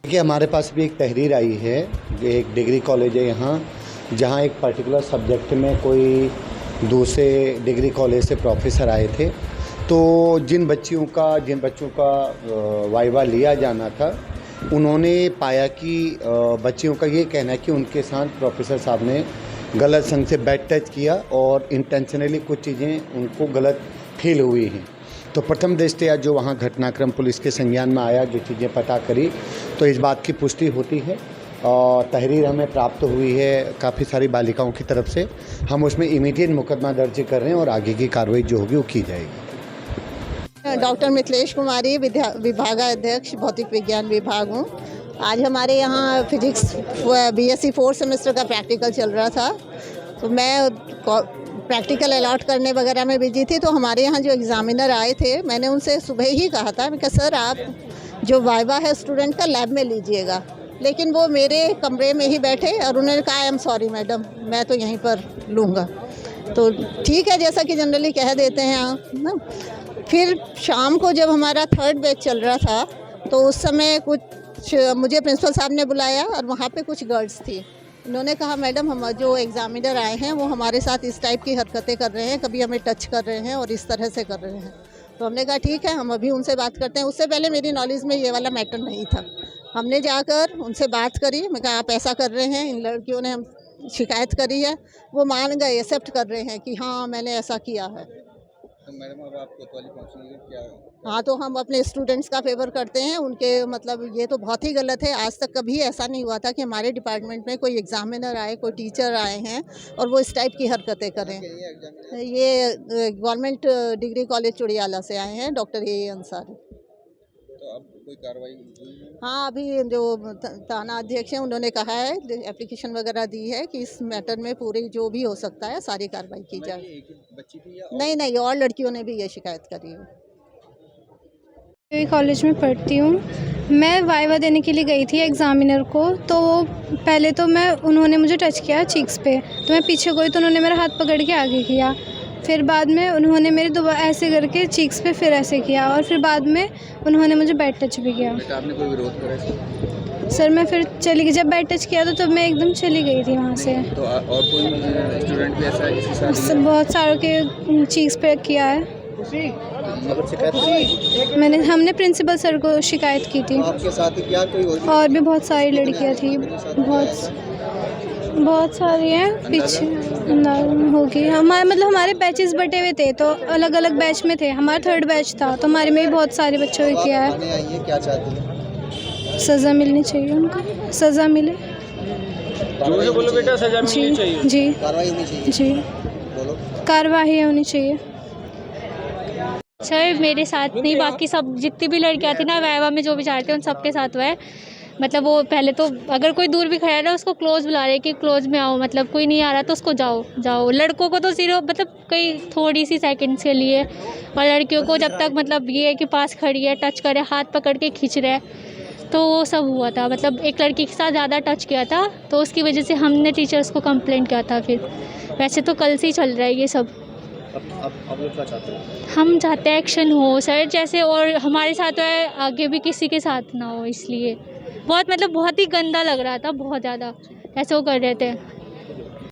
देखिए, हमारे पास भी एक तहरीर आई है। एक डिग्री कॉलेज है यहाँ, जहाँ एक पर्टिकुलर सब्जेक्ट में कोई दूसरे डिग्री कॉलेज से प्रोफेसर आए थे। तो जिन बच्चों का वाइवा लिया जाना था, उन्होंने पाया कि बच्चियों का ये कहना है कि उनके साथ प्रोफेसर साहब ने गलत संग से बैड टच किया और इंटेंशनली कुछ चीज़ें उनको गलत फील हुई हैं। तो प्रथम दृष्टया जो वहाँ घटनाक्रम पुलिस के संज्ञान में आया, जो चीज़ें पता करी, तो इस बात की पुष्टि होती है और तहरीर हमें प्राप्त हुई है काफ़ी सारी बालिकाओं की तरफ से। हम उसमें इमीडिएट मुकदमा दर्ज कर रहे हैं और आगे की कार्रवाई जो होगी वो की जाएगी। डॉक्टर मिथिलेश कुमारी, विभागाध्यक्ष भौतिक विज्ञान विभाग हूँ। आज हमारे यहाँ फिजिक्स बीएससी 4th सेमेस्टर का प्रैक्टिकल चल रहा था, तो मैं प्रैक्टिकल अलॉट करने वगैरह में बिजी थी। तो हमारे यहाँ जो एग्ज़ामिनर आए थे, मैंने उनसे सुबह ही कहा था, मैं कहा सर आप जो वाइवा है स्टूडेंट का लैब में लीजिएगा, लेकिन वो मेरे कमरे में ही बैठे और उन्होंने कहा आई एम सॉरी मैडम, मैं तो यहीं पर लूँगा। तो ठीक है, जैसा कि जनरली कह देते हैं आप ना। फिर शाम को जब हमारा 3rd बैच चल रहा था, तो उस समय मुझे प्रिंसिपल साहब ने बुलाया और वहाँ पे कुछ गर्ल्स थी। उन्होंने कहा मैडम, हम जो एग्ज़ामिनर आए हैं वो हमारे साथ इस टाइप की हरकतें कर रहे हैं, कभी हमें टच कर रहे हैं और इस तरह से कर रहे हैं। तो हमने कहा ठीक है, हम अभी उनसे बात करते हैं। उससे पहले मेरी नॉलेज में ये वाला मैटर नहीं था। हमने जाकर उनसे बात करी, मैं कहा आप ऐसा कर रहे हैं, इन लड़कियों ने हम शिकायत करी है। वो मान गए, एक्सेप्ट कर रहे हैं कि हाँ मैंने ऐसा किया है। तो मैडम अब आप कोतवाली पहुंचेंगे क्या? हाँ, तो हम अपने स्टूडेंट्स का फेवर करते हैं उनके, मतलब ये तो बहुत ही गलत है। आज तक कभी ऐसा नहीं हुआ था कि हमारे डिपार्टमेंट में कोई एग्ज़ामिनर आए, कोई टीचर आए हैं और वो इस टाइप की हरकतें करें। ये गवर्नमेंट डिग्री कॉलेज चुड़ियाला से आए हैं, डॉक्टर ए अंसारी। तो अब कोई कार्रवाई हुई है? हाँ, अभी जो थाना अध्यक्ष हैं उन्होंने कहा है, एप्लीकेशन वगैरह दी है कि इस मैटर में पूरी जो भी हो सकता है सारी कार्रवाई की जाए। एक ही बच्ची थी या नहीं, और लड़कियों ने भी ये शिकायत करी है। कॉलेज में पढ़ती हूँ। मैं वाइवा देने के लिए गई थी एग्ज़ामिनर को, तो पहले तो उन्होंने मुझे टच किया चीक्स पे, तो मैं पीछे गई तो उन्होंने मेरा हाथ पकड़ के आगे किया। फिर बाद में उन्होंने मेरे दोबारा ऐसे करके चीक्स पे फिर ऐसे किया और फिर बाद में उन्होंने मुझे बैड टच भी किया। आपने कोई विरोध करा? सर मैं फिर चली गई, जब बैड टच किया तो तब मैं एकदम चली गई थी वहाँ से। तो और कोई स्टूडेंट भी ऐसा है जिसके साथ? बहुत सारों के चीक्स पे किया है। हमने प्रिंसिपल सर को शिकायत की थी। आपके साथ ही क्या कोई और भी बहुत सारी लड़कियाँ थी, बहुत सारी हैं पीछे होगी। हमारे बैचेस बटे हुए थे, तो अलग अलग बैच में थे। हमारा 3rd बैच था, तो हमारे में भी बहुत सारे बच्चों ने किया है। क्या चाहते हैं? सज़ा मिलनी चाहिए उनको, सज़ा मिले। जोर से बोलो बेटा, सज़ा मिलनी चाहिए। जी, कार्रवाई होनी चाहिए। जी, बोलो। कार्रवाई होनी चाहिए। सर मेरे साथ नहीं, बाकी सब जितनी भी लड़कियाँ थी ना वाइवा में जो भी चाहते हैं उन सबके साथ हुआ है। मतलब वो पहले तो अगर कोई दूर भी खड़ा है ना उसको क्लोज बुला रहे कि क्लोज में आओ, मतलब कोई नहीं आ रहा तो उसको जाओ। लड़कों को तो सिर्फ मतलब कई थोड़ी सी सेकंड्स के लिए, और लड़कियों को जब तक मतलब ये है कि पास खड़ी है, टच करे, हाथ पकड़ के खींच रहे हैं, तो वो सब हुआ था। मतलब एक लड़की के साथ ज़्यादा टच किया था, तो उसकी वजह से हमने टीचर्स को कंप्लेंट किया था। फिर वैसे तो कल से ही चल रहा है ये सब। अब लोग क्या चाहते हैं? हम चाहते हैं एक्शन हो सर, जैसे और हमारे साथ है आगे भी किसी के साथ ना हो। इसलिए बहुत ही गंदा लग रहा था, बहुत ज़्यादा ऐसे वो कर रहे थे।